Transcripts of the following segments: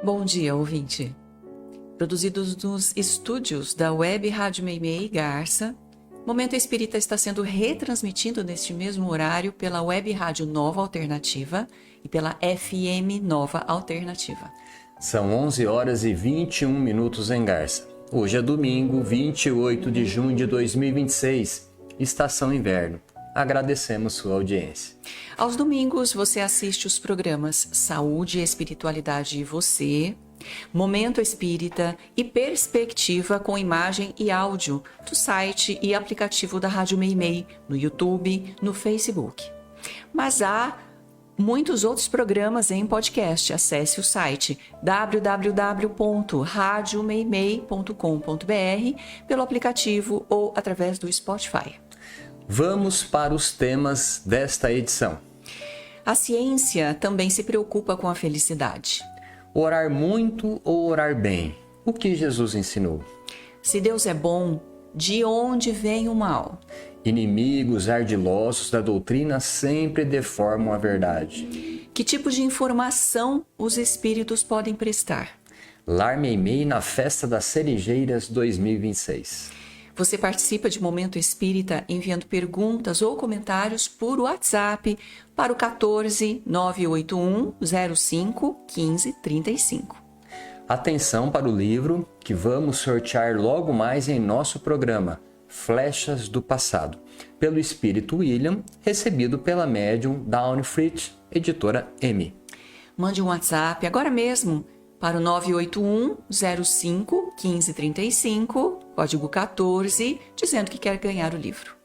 Bom dia, ouvinte. Produzidos nos estúdios da Web Rádio Meimei Garça, Momento Espírita está sendo retransmitido neste mesmo horário pela Web Rádio Nova Alternativa e pela FM Nova Alternativa. São 11 horas e 21 minutos em Garça. Hoje é domingo, 28 de junho de 2026, estação inverno. Agradecemos sua audiência. Aos domingos você assiste os programas Saúde, Espiritualidade e Você, Momento Espírita e Perspectiva com imagem e áudio do site e aplicativo da Rádio Meimei, no YouTube, no Facebook. Mas há muitos outros programas em podcast. Acesse o site www.radiomeimei.com.br pelo aplicativo ou através do Spotify. Vamos para os temas desta edição. A ciência também se preocupa com a felicidade. Orar muito ou orar bem? O que Jesus ensinou? Se Deus é bom, de onde vem o mal? Inimigos ardilosos da doutrina sempre deformam a verdade. Que tipo de informação os espíritos podem prestar? Lar Meimei na Festa das Cerejeiras 2026. Você participa de Momento Espírita enviando perguntas ou comentários por WhatsApp para o 14 981 05 15 35. Atenção para o livro que vamos sortear logo mais em nosso programa, Flechas do Passado, pelo Espírito William, recebido pela médium Dawn Fritz, editora M. Mande um WhatsApp agora mesmo para o 981 05 15 35, código 14, dizendo que quer ganhar o livro.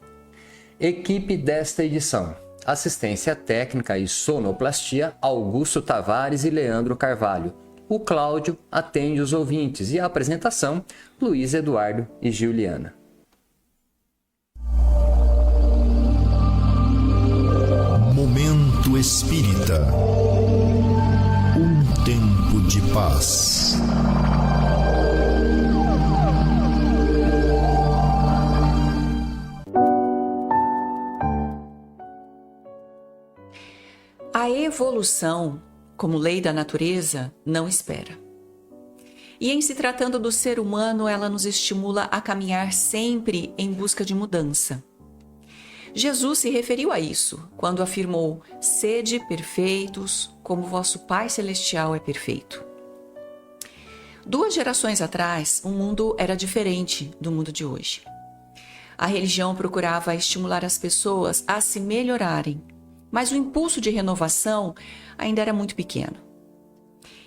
Equipe desta edição: assistência técnica e sonoplastia, Augusto Tavares e Leandro Carvalho. O Cláudio atende os ouvintes e a apresentação, Luiz Eduardo e Juliana. Momento Espírita. Um tempo de paz. A evolução, como lei da natureza, não espera. E em se tratando do ser humano, ela nos estimula a caminhar sempre em busca de mudança. Jesus se referiu a isso quando afirmou: sede perfeitos, como vosso Pai Celestial é perfeito. 2 gerações atrás, o mundo era diferente do mundo de hoje. A religião procurava estimular as pessoas a se melhorarem, mas o impulso de renovação ainda era muito pequeno.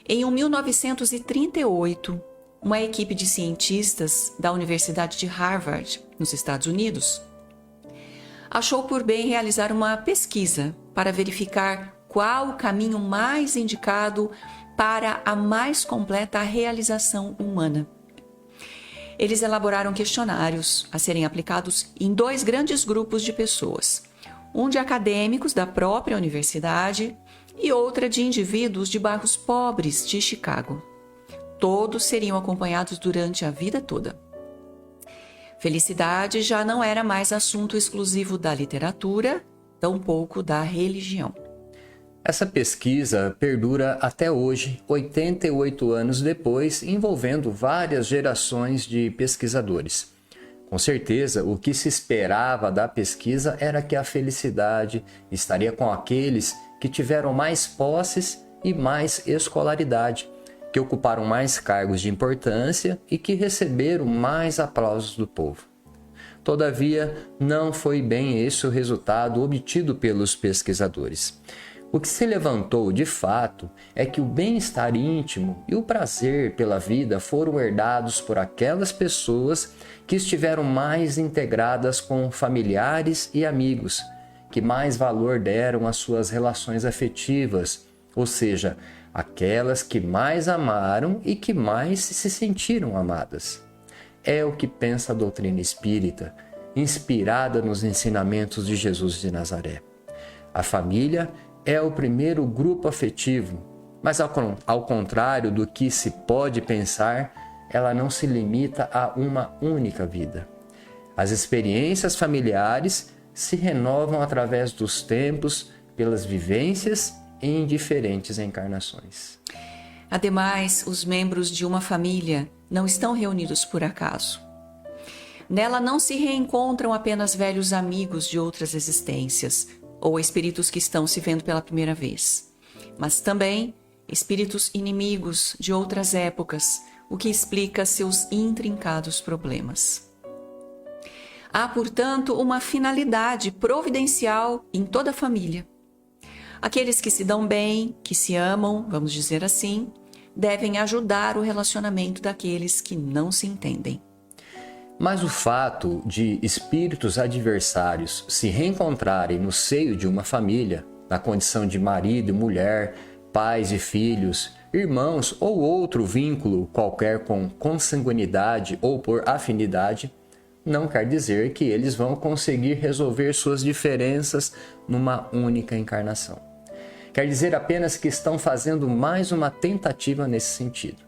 Em 1938, uma equipe de cientistas da Universidade de Harvard, nos Estados Unidos, achou por bem realizar uma pesquisa para verificar qual o caminho mais indicado para a mais completa realização humana. Eles elaboraram questionários a serem aplicados em 2 grandes grupos de pessoas, um de acadêmicos da própria universidade e outra de indivíduos de bairros pobres de Chicago. Todos seriam acompanhados durante a vida toda. Felicidade já não era mais assunto exclusivo da literatura, tampouco da religião. Essa pesquisa perdura até hoje, 88 anos depois, envolvendo várias gerações de pesquisadores. Com certeza, o que se esperava da pesquisa era que a felicidade estaria com aqueles que tiveram mais posses e mais escolaridade, que ocuparam mais cargos de importância e que receberam mais aplausos do povo. Todavia, não foi bem esse o resultado obtido pelos pesquisadores. O que se levantou de fato é que o bem-estar íntimo e o prazer pela vida foram herdados por aquelas pessoas que estiveram mais integradas com familiares e amigos, que mais valor deram às suas relações afetivas, ou seja, aquelas que mais amaram e que mais se sentiram amadas. É o que pensa a doutrina espírita, inspirada nos ensinamentos de Jesus de Nazaré. A família é o primeiro grupo afetivo, mas ao contrário do que se pode pensar, ela não se limita a uma única vida. As experiências familiares se renovam através dos tempos, pelas vivências em diferentes encarnações. Ademais, os membros de uma família não estão reunidos por acaso. Nela não se reencontram apenas velhos amigos de outras existências ou espíritos que estão se vendo pela primeira vez, mas também espíritos inimigos de outras épocas, o que explica seus intrincados problemas. Há, portanto, uma finalidade providencial em toda a família. Aqueles que se dão bem, que se amam, vamos dizer assim, devem ajudar o relacionamento daqueles que não se entendem. Mas o fato de espíritos adversários se reencontrarem no seio de uma família, na condição de marido e mulher, pais e filhos, irmãos ou outro vínculo qualquer com consanguinidade ou por afinidade, não quer dizer que eles vão conseguir resolver suas diferenças numa única encarnação. Quer dizer apenas que estão fazendo mais uma tentativa nesse sentido.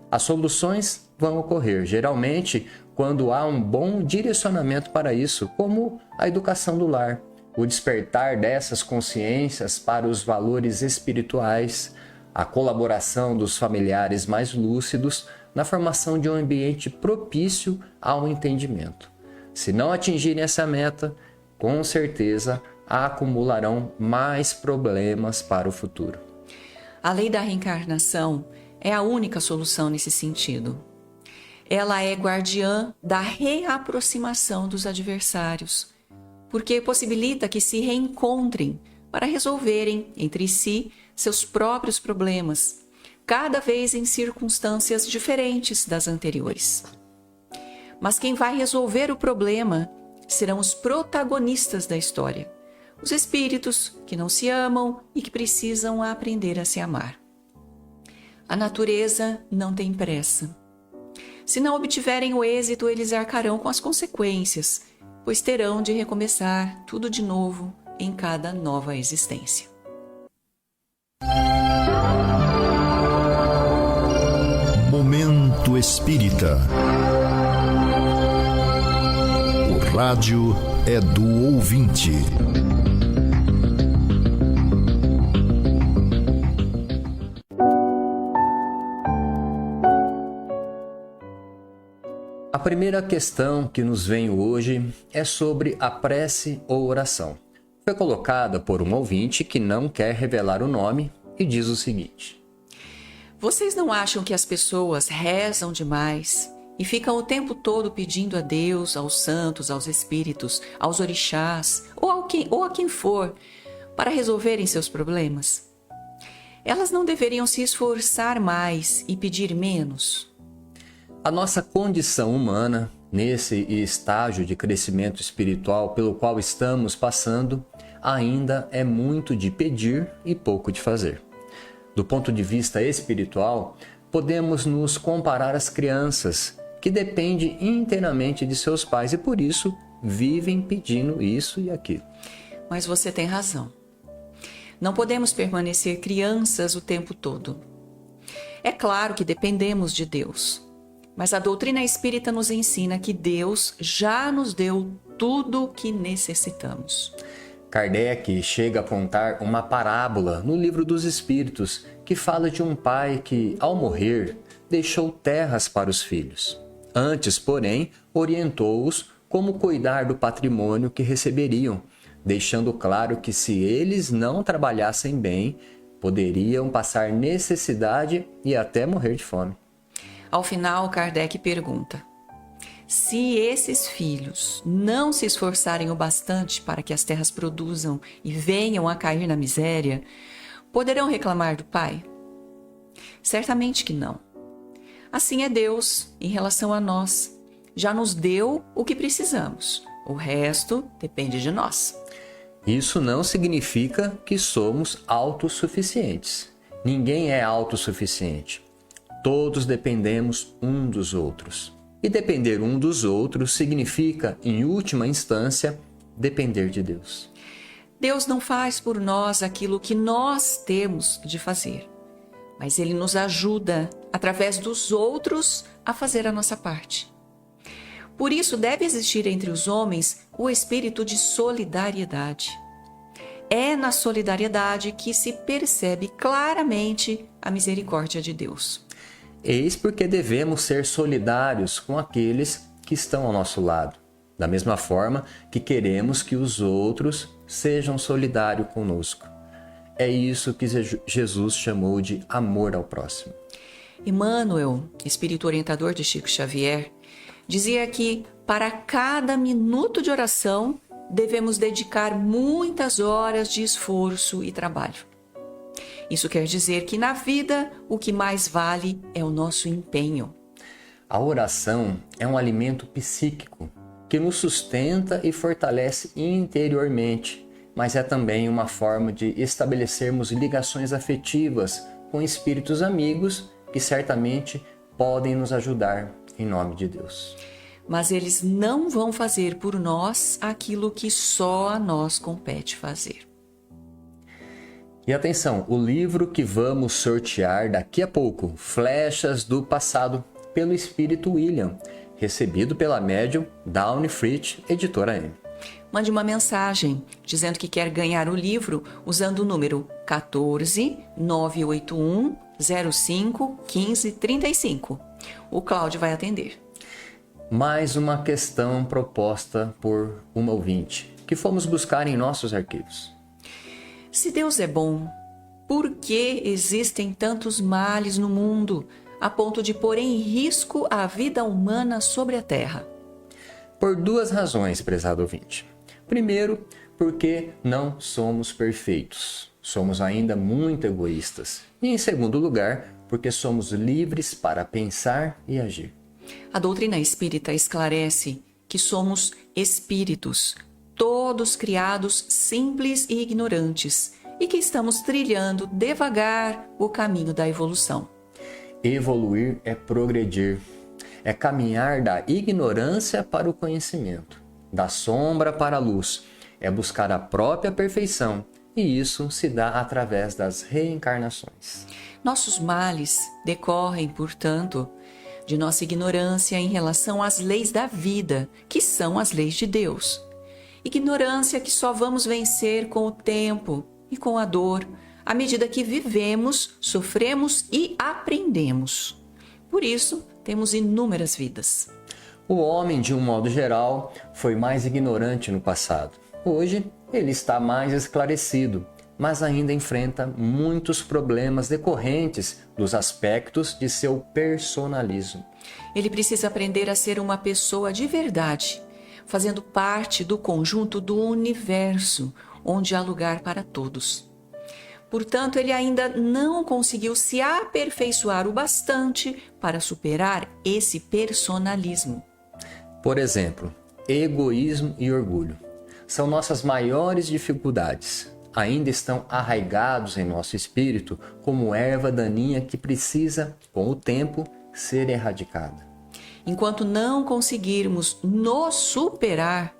As soluções vão ocorrer, geralmente, quando há um bom direcionamento para isso, como a educação do lar, o despertar dessas consciências para os valores espirituais, a colaboração dos familiares mais lúcidos na formação de um ambiente propício ao entendimento. Se não atingirem essa meta, com certeza acumularão mais problemas para o futuro. A lei da reencarnação é a única solução nesse sentido. Ela é guardiã da reaproximação dos adversários, porque possibilita que se reencontrem para resolverem entre si seus próprios problemas, cada vez em circunstâncias diferentes das anteriores. Mas quem vai resolver o problema serão os protagonistas da história, os espíritos que não se amam e que precisam aprender a se amar. A natureza não tem pressa. Se não obtiverem o êxito, eles arcarão com as consequências, pois terão de recomeçar tudo de novo em cada nova existência. Momento Espírita. O rádio é do ouvinte. A primeira questão que nos vem hoje é sobre a prece ou oração. Foi colocada por um ouvinte que não quer revelar o nome e diz o seguinte: Vocês não acham que as pessoas rezam demais e ficam o tempo todo pedindo a Deus, aos santos, aos espíritos, aos orixás ou a quem for para resolverem seus problemas? Elas não deveriam se esforçar mais e pedir menos? A nossa condição humana, nesse estágio de crescimento espiritual pelo qual estamos passando, ainda é muito de pedir e pouco de fazer. Do ponto de vista espiritual, podemos nos comparar às crianças, que dependem inteiramente de seus pais e por isso vivem pedindo isso e aquilo. Mas você tem razão. Não podemos permanecer crianças o tempo todo. É claro que dependemos de Deus, mas a doutrina espírita nos ensina que Deus já nos deu tudo o que necessitamos. Kardec chega a contar uma parábola no Livro dos Espíritos que fala de um pai que, ao morrer, deixou terras para os filhos. Antes, porém, orientou-os como cuidar do patrimônio que receberiam, deixando claro que se eles não trabalhassem bem, poderiam passar necessidade e até morrer de fome. Ao final, Kardec pergunta: se esses filhos não se esforçarem o bastante para que as terras produzam e venham a cair na miséria, poderão reclamar do pai? Certamente que não. Assim é Deus em relação a nós. Já nos deu o que precisamos. O resto depende de nós. Isso não significa que somos autossuficientes. Ninguém é autossuficiente. Todos dependemos um dos outros. E depender um dos outros significa, em última instância, depender de Deus. Deus não faz por nós aquilo que nós temos de fazer, mas Ele nos ajuda, através dos outros, a fazer a nossa parte. Por isso, deve existir entre os homens o espírito de solidariedade. é na solidariedade que se percebe claramente a misericórdia de Deus. Eis porque devemos ser solidários com aqueles que estão ao nosso lado, da mesma forma que queremos que os outros sejam solidários conosco. É isso que Jesus chamou de amor ao próximo. Emmanuel, espírito orientador de Chico Xavier, dizia que para cada minuto de oração devemos dedicar muitas horas de esforço e trabalho. Isso quer dizer que na vida o que mais vale é o nosso empenho. A oração é um alimento psíquico que nos sustenta e fortalece interiormente, mas é também uma forma de estabelecermos ligações afetivas com espíritos amigos que certamente podem nos ajudar em nome de Deus. Mas eles não vão fazer por nós aquilo que só a nós compete fazer. E atenção, o livro que vamos sortear daqui a pouco, Flechas do Passado, pelo Espírito William, recebido pela médium Dawn Fritz, editora M. Mande uma mensagem dizendo que quer ganhar o livro usando o número 14 981 05 15 35. O Cláudio vai atender. Mais uma questão proposta por uma ouvinte, que fomos buscar em nossos arquivos. Se Deus é bom, por que existem tantos males no mundo, a ponto de pôr em risco a vida humana sobre a Terra? Por duas razões, prezado ouvinte. Primeiro, porque não somos perfeitos. Somos ainda muito egoístas. E em segundo lugar, porque somos livres para pensar e agir. A doutrina espírita esclarece que somos espíritos, todos criados simples e ignorantes, e que estamos trilhando devagar o caminho da evolução. Evoluir é progredir, é caminhar da ignorância para o conhecimento, da sombra para a luz, é buscar a própria perfeição, e isso se dá através das reencarnações. Nossos males decorrem, portanto, de nossa ignorância em relação às leis da vida, que são as leis de Deus. Ignorância que só vamos vencer com o tempo e com a dor, à medida que vivemos, sofremos e aprendemos. Por isso, temos inúmeras vidas. O homem, de um modo geral, foi mais ignorante no passado. Hoje, ele está mais esclarecido, mas ainda enfrenta muitos problemas decorrentes dos aspectos de seu personalismo. Ele precisa aprender a ser uma pessoa de verdade, fazendo parte do conjunto do universo, onde há lugar para todos. Portanto, ele ainda não conseguiu se aperfeiçoar o bastante para superar esse personalismo. Por exemplo, egoísmo e orgulho são nossas maiores dificuldades. Ainda estão arraigados em nosso espírito como erva daninha que precisa, com o tempo, ser erradicada. Enquanto não conseguirmos nos superar,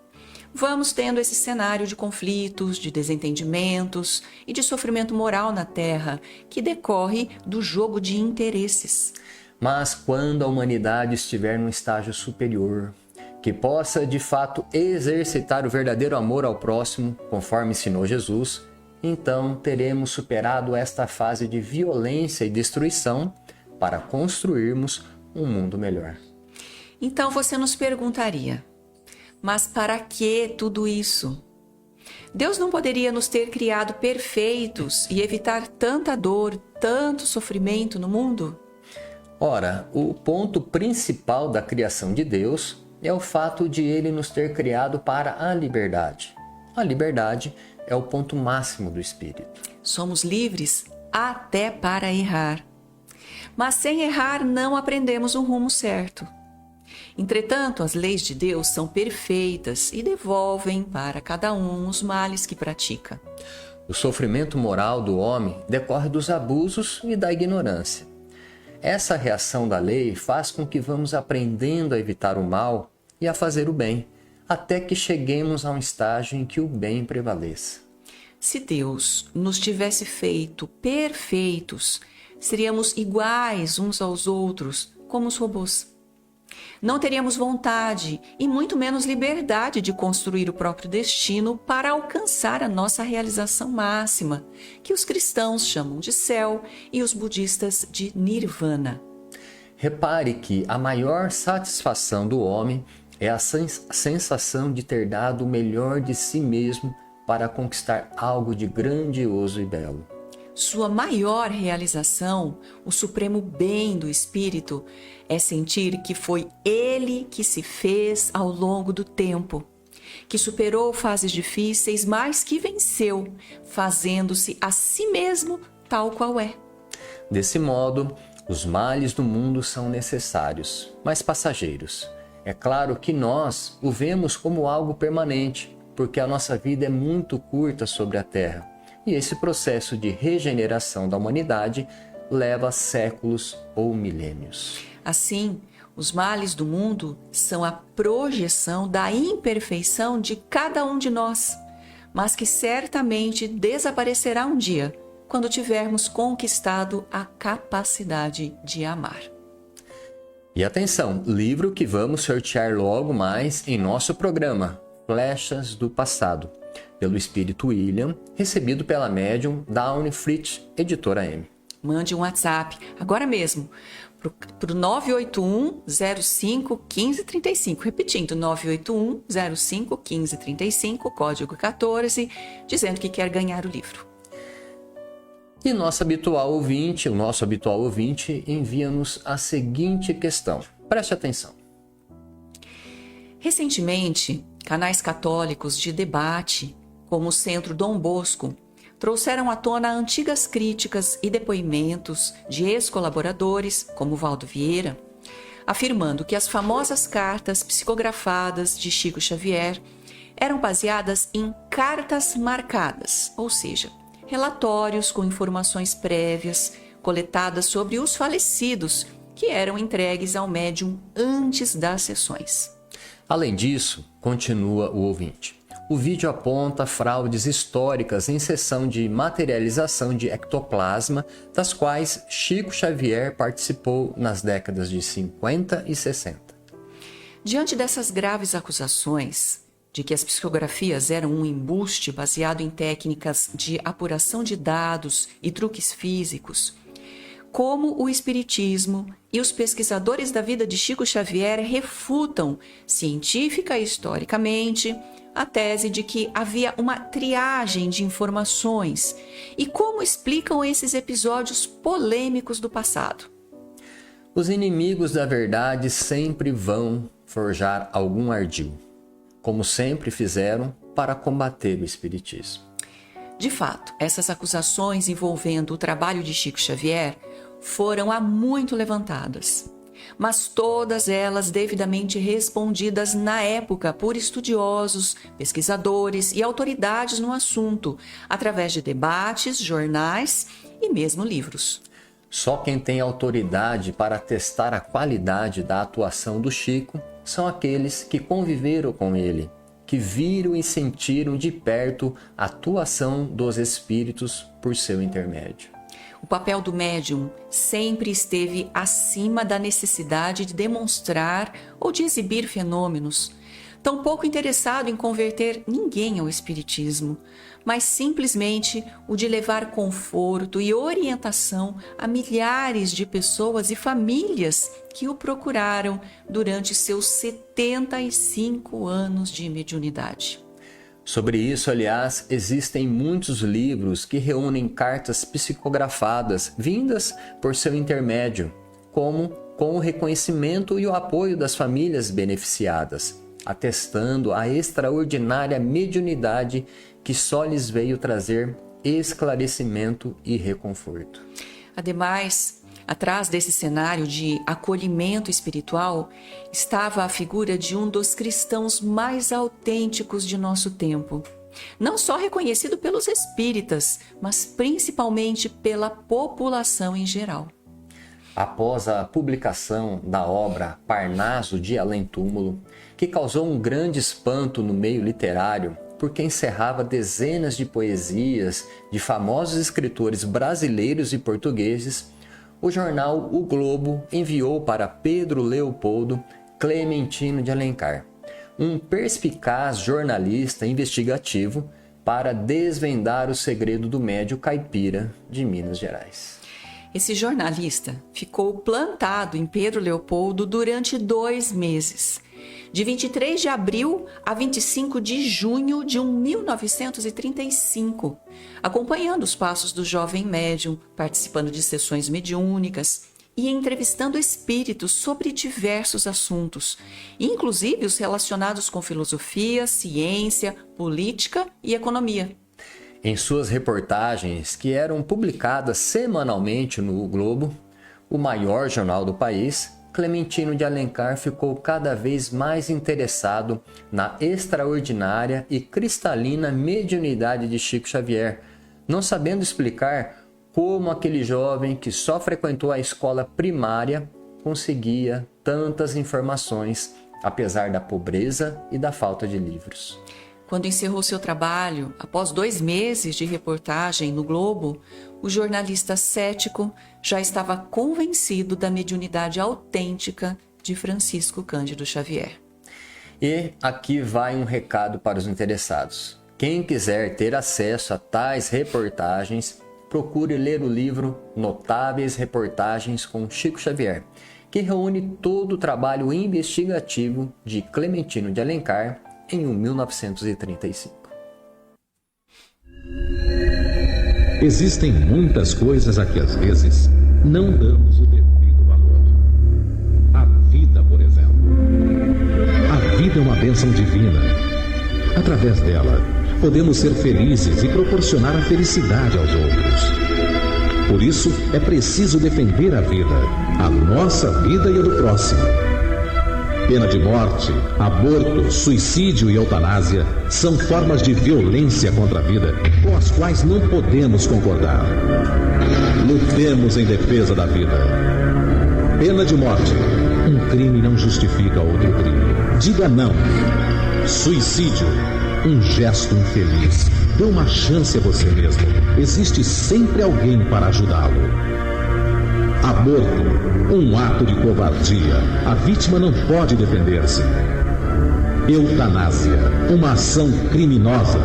vamos tendo esse cenário de conflitos, de desentendimentos e de sofrimento moral na Terra, que decorre do jogo de interesses. Mas quando a humanidade estiver num estágio superior, que possa de fato exercitar o verdadeiro amor ao próximo, conforme ensinou Jesus, então teremos superado esta fase de violência e destruição para construirmos um mundo melhor. Então você nos perguntaria, mas para que tudo isso? Deus não poderia nos ter criado perfeitos e evitar tanta dor, tanto sofrimento no mundo? Ora, o ponto principal da criação de Deus é o fato de Ele nos ter criado para a liberdade. A liberdade é o ponto máximo do Espírito. Somos livres até para errar. Mas sem errar não aprendemos o rumo certo. Entretanto, as leis de Deus são perfeitas e devolvem para cada um os males que pratica. O sofrimento moral do homem decorre dos abusos e da ignorância. Essa reação da lei faz com que vamos aprendendo a evitar o mal e a fazer o bem, até que cheguemos a um estágio em que o bem prevaleça. Se Deus nos tivesse feito perfeitos, seríamos iguais uns aos outros, como os robôs. Não teríamos vontade e muito menos liberdade de construir o próprio destino para alcançar a nossa realização máxima, que os cristãos chamam de céu e os budistas de nirvana. Repare que a maior satisfação do homem é a sensação de ter dado o melhor de si mesmo para conquistar algo de grandioso e belo. Sua maior realização, o supremo bem do espírito, é sentir que foi ele que se fez ao longo do tempo, que superou fases difíceis, mas que venceu, fazendo-se a si mesmo tal qual é. Desse modo, os males do mundo são necessários, mas passageiros. É claro que nós o vemos como algo permanente, porque a nossa vida é muito curta sobre a Terra. E esse processo de regeneração da humanidade leva séculos ou milênios. Assim, os males do mundo são a projeção da imperfeição de cada um de nós, mas que certamente desaparecerá um dia, quando tivermos conquistado a capacidade de amar. E atenção, livro que vamos sortear logo mais em nosso programa, Flechas do Passado, pelo Espírito William, recebido pela médium Dawn Fritz, editora M. Mande um WhatsApp, agora mesmo, para o 981-05-1535. Repetindo, 981-05-1535, código 14, dizendo que quer ganhar o livro. E o nosso habitual ouvinte envia-nos a seguinte questão. Preste atenção. Recentemente, canais católicos de debate, como o Centro Dom Bosco, trouxeram à tona antigas críticas e depoimentos de ex-colaboradores, como Valdo Vieira, afirmando que as famosas cartas psicografadas de Chico Xavier eram baseadas em cartas marcadas, ou seja, relatórios com informações prévias coletadas sobre os falecidos que eram entregues ao médium antes das sessões. Além disso, continua o ouvinte, o vídeo aponta fraudes históricas em sessão de materialização de ectoplasma, das quais Chico Xavier participou nas décadas de 50 e 60. Diante dessas graves acusações de que as psicografias eram um embuste baseado em técnicas de apuração de dados e truques físicos, como o Espiritismo e os pesquisadores da vida de Chico Xavier refutam, científica e historicamente, a tese de que havia uma triagem de informações e como explicam esses episódios polêmicos do passado. Os inimigos da verdade sempre vão forjar algum ardil, como sempre fizeram para combater o Espiritismo. De fato, essas acusações envolvendo o trabalho de Chico Xavier foram há muito levantadas, mas todas elas devidamente respondidas na época por estudiosos, pesquisadores e autoridades no assunto, através de debates, jornais e mesmo livros. Só quem tem autoridade para atestar a qualidade da atuação do Chico são aqueles que conviveram com ele, que viram e sentiram de perto a atuação dos espíritos por seu intermédio. O papel do médium sempre esteve acima da necessidade de demonstrar ou de exibir fenômenos, tampouco interessado em converter ninguém ao espiritismo, mas simplesmente o de levar conforto e orientação a milhares de pessoas e famílias que o procuraram durante seus 75 anos de mediunidade. Sobre isso, aliás, existem muitos livros que reúnem cartas psicografadas vindas por seu intermédio, como com o reconhecimento e o apoio das famílias beneficiadas, atestando a extraordinária mediunidade que só lhes veio trazer esclarecimento e reconforto. Ademais, atrás desse cenário de acolhimento espiritual, estava a figura de um dos cristãos mais autênticos de nosso tempo. Não só reconhecido pelos espíritas, mas principalmente pela população em geral. Após a publicação da obra Parnaso de Além Túmulo, que causou um grande espanto no meio literário, porque encerrava dezenas de poesias de famosos escritores brasileiros e portugueses, o jornal O Globo enviou para Pedro Leopoldo Clementino de Alencar, um perspicaz jornalista investigativo para desvendar o segredo do médio caipira de Minas Gerais. Esse jornalista ficou plantado em Pedro Leopoldo durante 2 meses, de 23 de abril a 25 de junho de 1935, acompanhando os passos do jovem médium, participando de sessões mediúnicas e entrevistando espíritos sobre diversos assuntos, inclusive os relacionados com filosofia, ciência, política e economia. Em suas reportagens, que eram publicadas semanalmente no O Globo, o maior jornal do país, Clementino de Alencar ficou cada vez mais interessado na extraordinária e cristalina mediunidade de Chico Xavier, não sabendo explicar como aquele jovem que só frequentou a escola primária conseguia tantas informações, apesar da pobreza e da falta de livros. Quando encerrou seu trabalho, após 2 meses de reportagem no Globo, o jornalista cético já estava convencido da mediunidade autêntica de Francisco Cândido Xavier. E aqui vai um recado para os interessados. Quem quiser ter acesso a tais reportagens, procure ler o livro Notáveis Reportagens com Chico Xavier, que reúne todo o trabalho investigativo de Clementino de Alencar em 1935. Existem muitas coisas a que às vezes não damos o devido valor. A vida, por exemplo. A vida é uma bênção divina. Através dela, podemos ser felizes e proporcionar a felicidade aos outros. Por isso, é preciso defender a vida, a nossa vida e a do próximo. Pena de morte, aborto, suicídio e eutanásia são formas de violência contra a vida com as quais não podemos concordar. Lutemos em defesa da vida. Pena de morte. Um crime não justifica outro crime. Diga não. Suicídio. Um gesto infeliz. Dê uma chance a você mesmo. Existe sempre alguém para ajudá-lo. Aborto. Um ato de covardia. A vítima não pode defender-se. Eutanásia. Uma ação criminosa.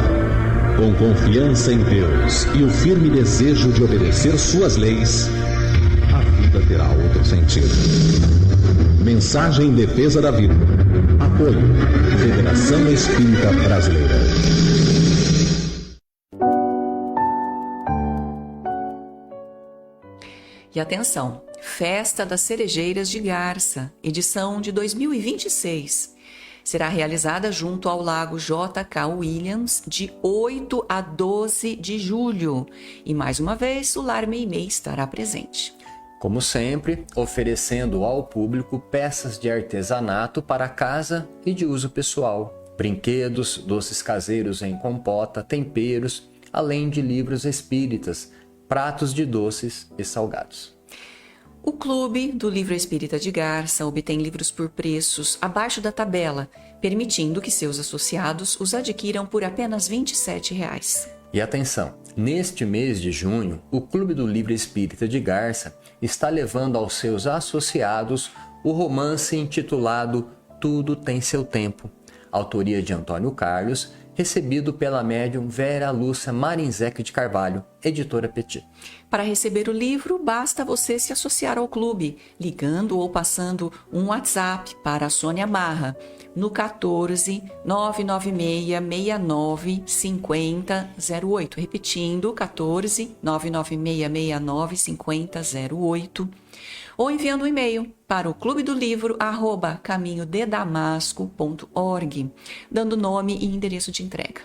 Com confiança em Deus e o firme desejo de obedecer suas leis, a vida terá outro sentido. Mensagem em defesa da vida. Apoio. Federação Espírita Brasileira. E atenção, Festa das Cerejeiras de Garça, edição de 2026. Será realizada junto ao Lago J.K. Williams de 8 a 12 de julho. E mais uma vez, o Lar Meimei estará presente. Como sempre, oferecendo ao público peças de artesanato para casa e de uso pessoal, brinquedos, doces caseiros em compota, temperos, além de livros espíritas, pratos de doces e salgados. O Clube do Livro Espírita de Garça obtém livros por preços abaixo da tabela, permitindo que seus associados os adquiram por apenas R$ 27,00. E atenção, neste mês de junho, o Clube do Livro Espírita de Garça está levando aos seus associados o romance intitulado Tudo Tem Seu Tempo, autoria de Antônio Carlos, recebido pela médium Vera Lúcia Marinzec de Carvalho, editora Petit. Para receber o livro, basta você se associar ao clube, ligando ou passando um WhatsApp para a Sônia Marra, no 14 996 69 50 08. Repetindo, 14 996 69 50 08. Ou enviando um e-mail para o clubedomlivro@caminhodedamasco.org, dando nome e endereço de entrega.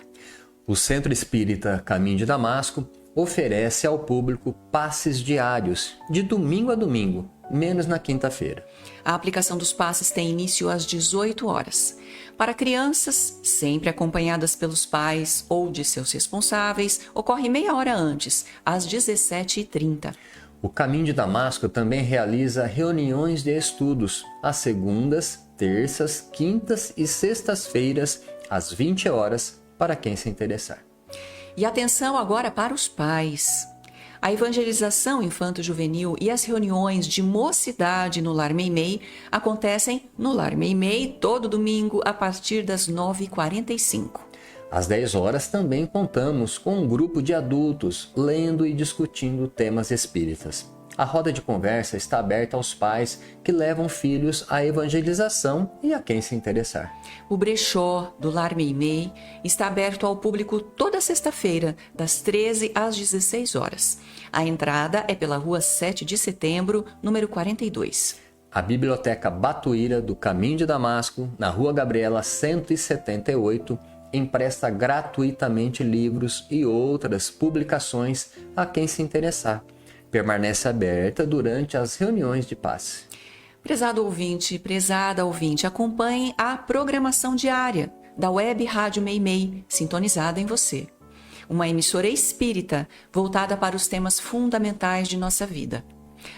O Centro Espírita Caminho de Damasco oferece ao público passes diários, de domingo a domingo, menos na quinta-feira. A aplicação dos passes tem início às 18 horas. Para crianças, sempre acompanhadas pelos pais ou de seus responsáveis, ocorre meia hora antes, às 17h30. O Caminho de Damasco também realiza reuniões de estudos às segundas, terças, quintas e sextas-feiras, às 20 horas, para quem se interessar. E atenção agora para os pais. A evangelização infanto-juvenil e as reuniões de mocidade no Lar Meimei acontecem no Lar Meimei todo domingo a partir das 9h45. Às 10 horas também contamos com um grupo de adultos lendo e discutindo temas espíritas. A roda de conversa está aberta aos pais que levam filhos à evangelização e a quem se interessar. O brechó do Lar Meimei está aberto ao público toda sexta-feira, das 13 às 16 horas. A entrada é pela rua 7 de setembro, número 42. A Biblioteca Batuíra do Caminho de Damasco, na Rua Gabriela 178, empresta gratuitamente livros e outras publicações a quem se interessar. Permanece aberta durante as reuniões de passe. Prezado ouvinte, prezada ouvinte, acompanhe a programação diária da Web Rádio Meimei, sintonizada em você. Uma emissora espírita voltada para os temas fundamentais de nossa vida.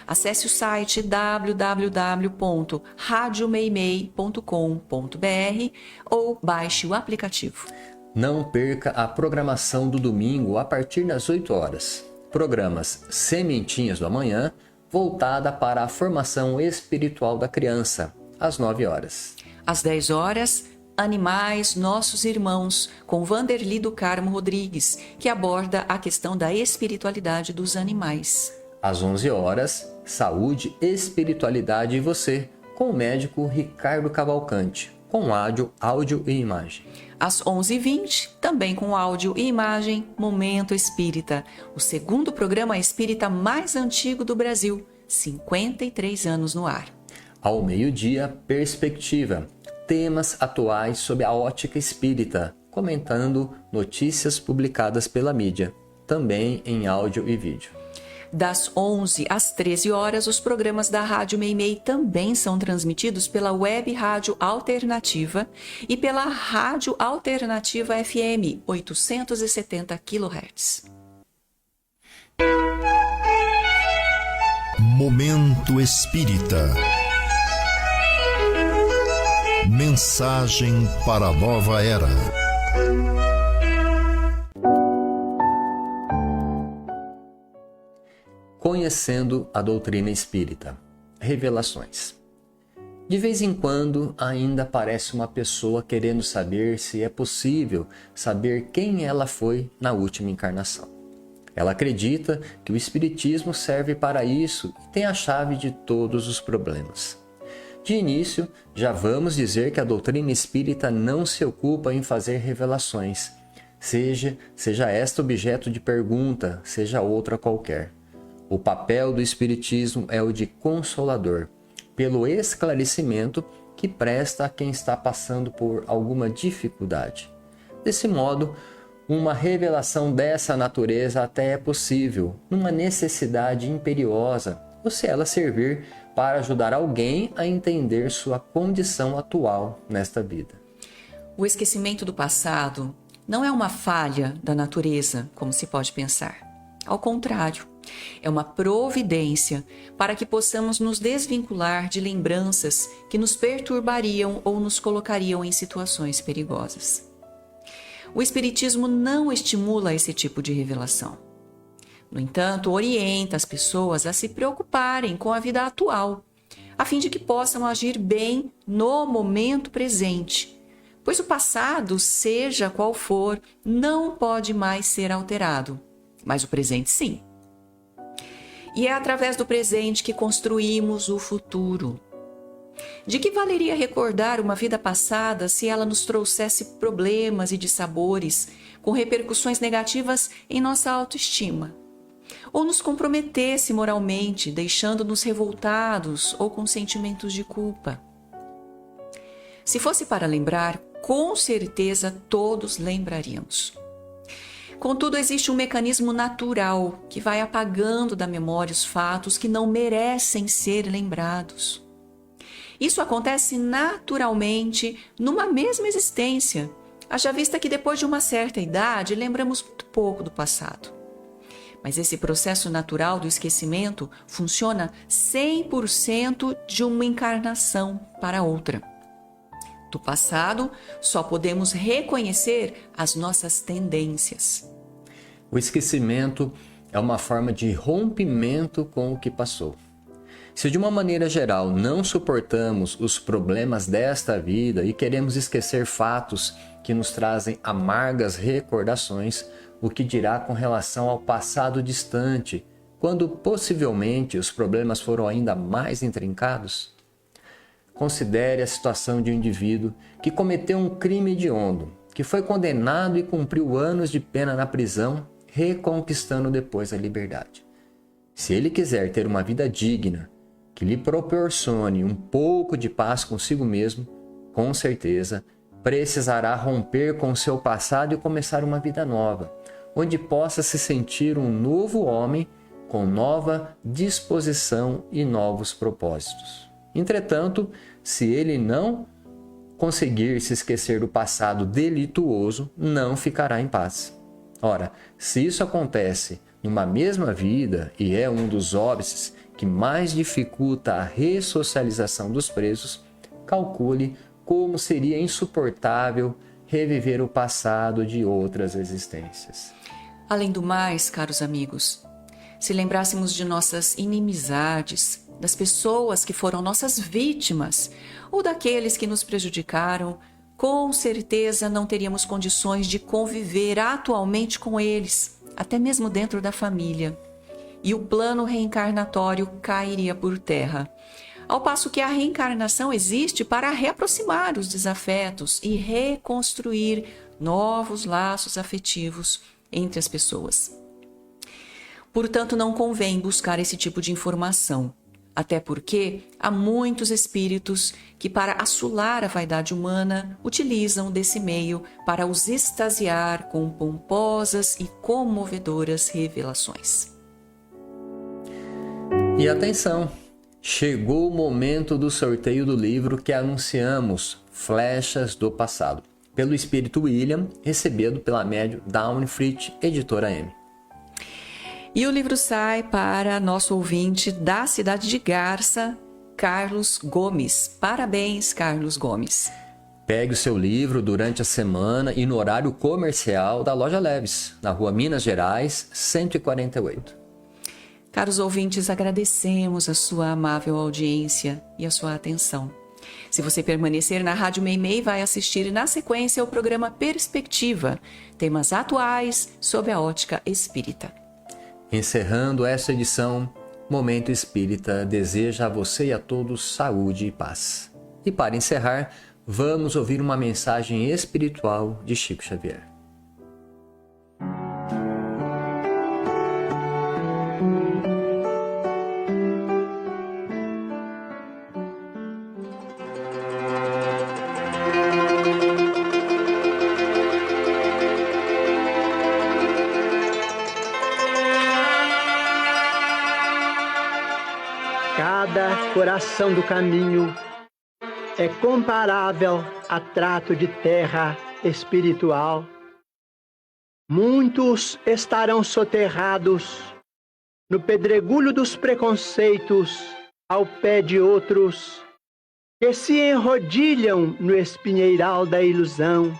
Acesse o site www.radiomeimei.com.br ou baixe o aplicativo. Não perca a programação do domingo a partir das 8 horas. Programas Sementinhas do Amanhã, voltada para a formação espiritual da criança, às 9 horas. Às 10 horas, Animais, Nossos Irmãos, com Vanderly do Carmo Rodrigues, que aborda a questão da espiritualidade dos animais. Às 11 horas, Saúde, Espiritualidade e Você, com o médico Ricardo Cavalcante, com áudio e imagem. Às 11h20, também com áudio e imagem, Momento Espírita, o segundo programa espírita mais antigo do Brasil, 53 anos no ar. Ao meio-dia, Perspectiva, temas atuais sob a ótica espírita, comentando notícias publicadas pela mídia, também em áudio e vídeo. Das 11 às 13 horas, os programas da Rádio Meimei também são transmitidos pela Web Rádio Alternativa e pela Rádio Alternativa FM, 870 kHz. Momento Espírita. Mensagem para a nova era. Conhecendo a doutrina espírita. Revelações. De vez em quando, ainda aparece uma pessoa querendo saber se é possível saber quem ela foi na última encarnação. Ela acredita que o espiritismo serve para isso e tem a chave de todos os problemas. De início, já vamos dizer que a doutrina espírita não se ocupa em fazer revelações, seja esta objeto de pergunta, seja outra qualquer. O papel do espiritismo é o de consolador, pelo esclarecimento que presta a quem está passando por alguma dificuldade. Desse modo, uma revelação dessa natureza até é possível, numa necessidade imperiosa, ou se ela servir para ajudar alguém a entender sua condição atual nesta vida. O esquecimento do passado não é uma falha da natureza, como se pode pensar. Ao contrário, é uma providência para que possamos nos desvincular de lembranças que nos perturbariam ou nos colocariam em situações perigosas. O Espiritismo não estimula esse tipo de revelação. No entanto, orienta as pessoas a se preocuparem com a vida atual, a fim de que possam agir bem no momento presente, pois o passado, seja qual for, não pode mais ser alterado, mas o presente sim. E é através do presente que construímos o futuro. De que valeria recordar uma vida passada se ela nos trouxesse problemas e dissabores, com repercussões negativas em nossa autoestima? Ou nos comprometesse moralmente, deixando-nos revoltados ou com sentimentos de culpa? Se fosse para lembrar, com certeza todos lembraríamos. Contudo, existe um mecanismo natural que vai apagando da memória os fatos que não merecem ser lembrados. Isso acontece naturalmente numa mesma existência, haja vista que depois de uma certa idade lembramos muito pouco do passado. Mas esse processo natural do esquecimento funciona 100% de uma encarnação para outra. Do passado, só podemos reconhecer as nossas tendências. O esquecimento é uma forma de rompimento com o que passou. Se de uma maneira geral não suportamos os problemas desta vida e queremos esquecer fatos que nos trazem amargas recordações, o que dirá com relação ao passado distante, quando possivelmente os problemas foram ainda mais intrincados? Considere a situação de um indivíduo que cometeu um crime hediondo, que foi condenado e cumpriu anos de pena na prisão, reconquistando depois a liberdade. Se ele quiser ter uma vida digna, que lhe proporcione um pouco de paz consigo mesmo, com certeza precisará romper com seu passado e começar uma vida nova, onde possa se sentir um novo homem com nova disposição e novos propósitos. Entretanto, se ele não conseguir se esquecer do passado delituoso, não ficará em paz. Ora, se isso acontece numa mesma vida e é um dos óbices que mais dificulta a ressocialização dos presos, calcule como seria insuportável reviver o passado de outras existências. Além do mais, caros amigos, se lembrássemos de nossas inimizades, das pessoas que foram nossas vítimas ou daqueles que nos prejudicaram, com certeza não teríamos condições de conviver atualmente com eles, até mesmo dentro da família. E o plano reencarnatório cairia por terra. Ao passo que a reencarnação existe para reaproximar os desafetos e reconstruir novos laços afetivos entre as pessoas. Portanto, não convém buscar esse tipo de informação, até porque há muitos espíritos que, para assolar a vaidade humana, utilizam desse meio para os extasiar com pomposas e comovedoras revelações. E atenção! Chegou o momento do sorteio do livro que anunciamos, Flechas do Passado, pelo espírito William, recebido pela médium Dawnfrit, editora M. E o livro sai para nosso ouvinte da cidade de Garça, Carlos Gomes. Parabéns, Carlos Gomes. Pegue o seu livro durante a semana e no horário comercial da Loja Leves, na rua Minas Gerais, 148. Caros ouvintes, agradecemos a sua amável audiência e a sua atenção. Se você permanecer na Rádio Meimei, vai assistir na sequência ao programa Perspectiva, temas atuais sob a ótica espírita. Encerrando esta edição, Momento Espírita deseja a você e a todos saúde e paz. E para encerrar, vamos ouvir uma mensagem espiritual de Chico Xavier. Cada coração do caminho é comparável a trato de terra espiritual. Muitos estarão soterrados no pedregulho dos preconceitos ao pé de outros que se enrodilham no espinheiral da ilusão,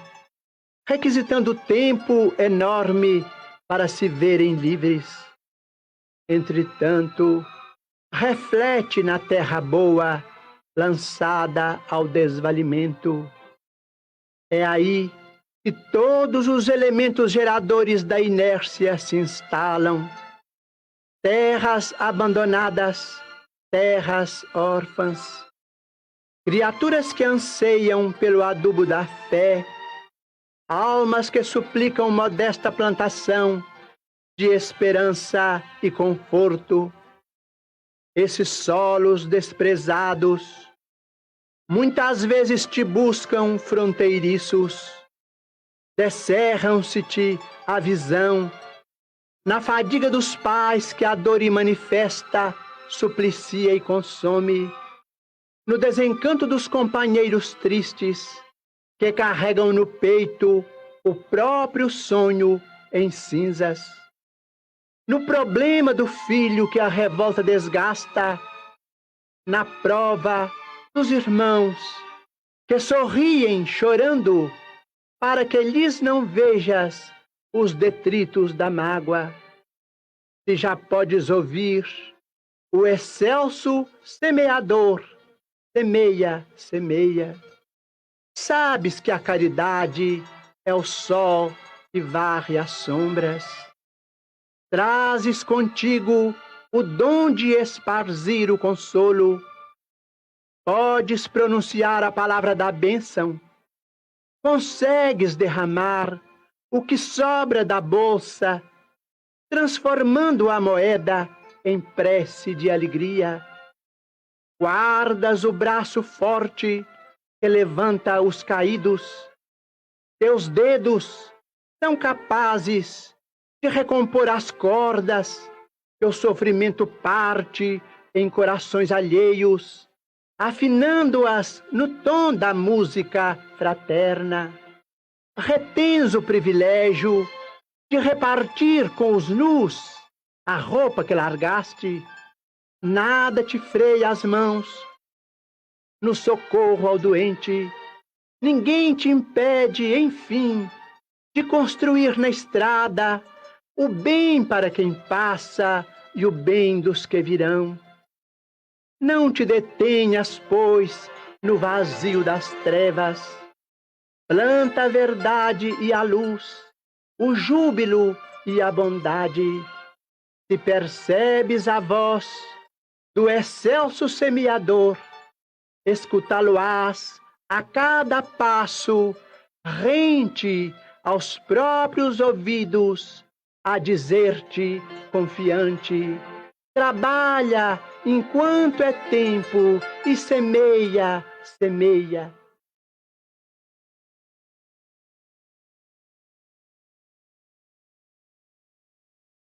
requisitando tempo enorme para se verem livres. Entretanto, reflete na terra boa, lançada ao desvalimento. É aí que todos os elementos geradores da inércia se instalam. Terras abandonadas, terras órfãs, criaturas que anseiam pelo adubo da fé, almas que suplicam modesta plantação de esperança e conforto. Esses solos desprezados muitas vezes te buscam fronteiriços, descerram-se-te a visão, na fadiga dos pais que a dor manifesta, suplicia e consome, no desencanto dos companheiros tristes que carregam no peito o próprio sonho em cinzas. No problema do filho que a revolta desgasta, na prova dos irmãos que sorriem chorando para que lhes não vejas os detritos da mágoa. se já podes ouvir o excelso semeador, semeia, semeia. Sabes que a caridade é o sol que varre as sombras. Trazes contigo o dom de esparzir o consolo. Podes pronunciar a palavra da bênção. Consegues derramar o que sobra da bolsa, transformando a moeda em prece de alegria. Guardas o braço forte que levanta os caídos. Teus dedos são capazes de recompor as cordas que o sofrimento parte em corações alheios, afinando-as no tom da música fraterna. Retens o privilégio de repartir com os nus a roupa que largaste. Nada te freia as mãos no socorro ao doente. Ninguém te impede, enfim, de construir na estrada o bem para quem passa e o bem dos que virão. Não te detenhas, pois, no vazio das trevas. Planta a verdade e a luz, o júbilo e a bondade. Se percebes a voz do excelso semeador, escutá-lo-ás a cada passo, rente aos próprios ouvidos, a dizer-te confiante: trabalha enquanto é tempo e semeia, semeia.